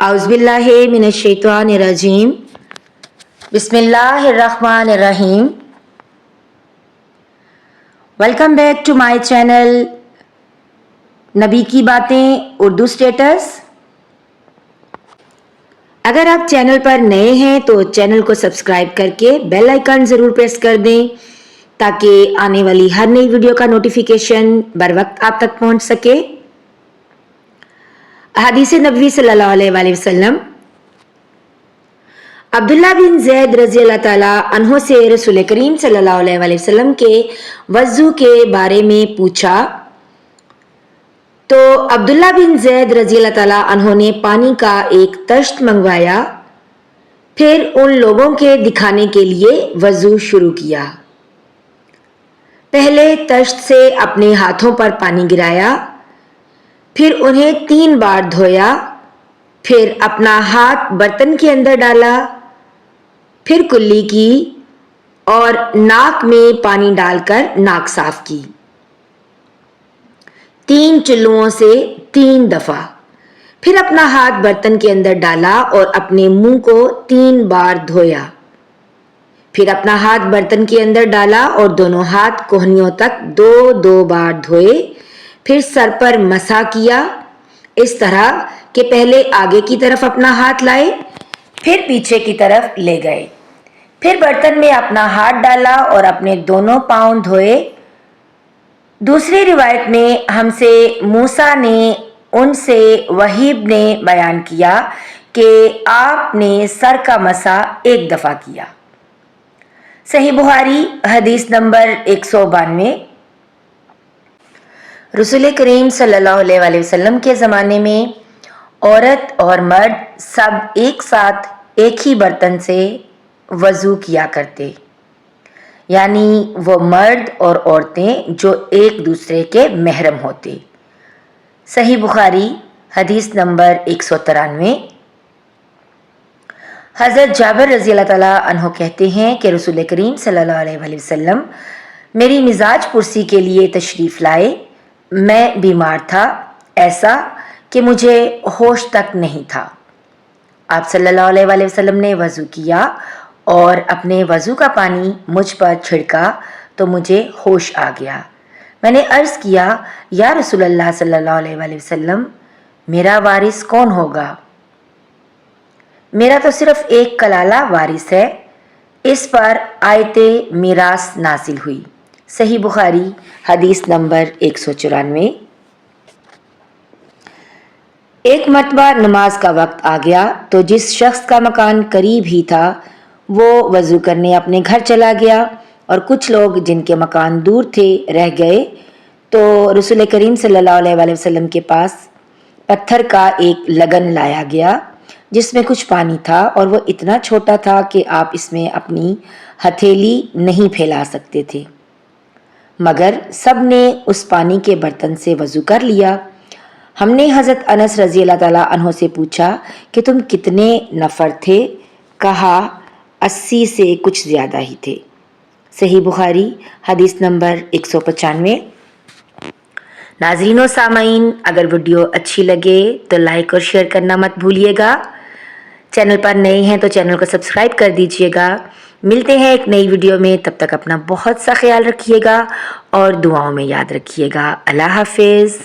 औज़ुबिल्लाहि मिनश्शैतानिर्रजीम बिस्मिल्लाहिर्रहमानिर्रहीम। Welcome back to my channel नबी की बातें उर्दू स्टेटस। अगर आप चैनल पर नए हैं तो चैनल को सब्सक्राइब करके बेल आइकन ज़रूर प्रेस कर दें ताकि आने वाली हर नई वीडियो का नोटिफिकेशन बर वक्त आप तक पहुंच सके। हदीस नबवी सल्लल्लाहु अलैहि वसल्लम। अब्दुल्ला बिन ज़ैद रज़ी अल्लाह ताला अन्हो से रसूल करीम सल्लल्लाहु अलैहि वसल्लम के वज़ू के बारे में पूछा तो अब्दुल्ला बिन ज़ैद रज़ी अल्लाह ताला अन्हो ने पानी का एक तश्त मंगवाया, फिर उन लोगों के दिखाने के लिए वज़ू शुरू किया। पहले तश्त से अपने हाथों पर पानी गिराया, फिर उन्हें 3 बार धोया, फिर अपना हाथ बर्तन के अंदर डाला, फिर कुल्ली की और नाक में पानी डालकर नाक साफ की। 3 चुल्लुओं से 3 दफा। फिर अपना हाथ बर्तन के अंदर डाला और अपने मुंह को 3 बार धोया। फिर अपना हाथ बर्तन के अंदर डाला और दोनों हाथ कोहनियों तक 2-2 बार धोए। फिर सर पर मसा किया, इस तरह कि पहले आगे की तरफ अपना हाथ लाए, फिर पीछे की तरफ ले गए। फिर बर्तन में अपना हाथ डाला और अपने दोनों पांव धोए। दूसरी रिवायत में हमसे मूसा ने उनसे वहीब ने बयान किया कि आपने सर का मसा 1 दफ़ा किया। सही बुखारी हदीस नंबर 192। रसूल करीम सल्लल्लाहु अलैहि वसल्लम के ज़माने में औरत और मर्द सब एक साथ एक ही बर्तन से वज़ू किया करते, यानी वो मर्द और औरतें जो एक दूसरे के महरम होते। सही बुखारी हदीस नंबर 193। हज़रत जाबिर रज़ी अल्लाह ताला अन्हो कहते हैं कि रसूल करीम सल्लल्लाहु अलैहि वसल्लम मेरी मिजाज पुरसी के लिए तशरीफ़ लाए। मैं बीमार था, ऐसा कि मुझे होश तक नहीं था। आप सल्लल्लाहु अलैहि वसल्लम ने वज़ू किया और अपने वज़ू का पानी मुझ पर छिड़का तो मुझे होश आ गया। मैंने अर्ज़ किया, या रसूलल्लाह सल्लल्लाहु अलैहि वसल्लम, मेरा वारिस कौन होगा? मेरा तो सिर्फ एक कलाला वारिस है। इस पर आयते मीरास नाजिल हुई। सही बुखारी हदीस नंबर 194। एक मरतबा नमाज का वक्त आ गया तो जिस शख्स का मकान करीब ही था वो वज़ू करने अपने घर चला गया और कुछ लोग जिनके मकान दूर थे रह गए। तो रसूल करीम सल्लल्लाहु अलैहि वसल्लम के पास पत्थर का एक लगन लाया गया जिसमें कुछ पानी था और वो इतना छोटा था कि आप इसमें अपनी हथेली नहीं फैला सकते थे, मगर सब ने उस पानी के बर्तन से वज़ू कर लिया। हमने हज़रत अनस रज़ी अल्लाह ताला अन्हो से पूछा कि तुम कितने नफ़र थे? कहा 80 से कुछ ज़्यादा ही थे। सही बुखारी हदीस नंबर 195। नाज़रीन व सामाईन, अगर वीडियो अच्छी लगे तो लाइक और शेयर करना मत भूलिएगा। चैनल पर नए हैं तो चैनल को सब्सक्राइब कर दीजिएगा। मिलते हैं एक नई वीडियो में, तब तक अपना बहुत सा ख्याल रखिएगा और दुआओं में याद रखिएगा। अल्लाह हाफिज़।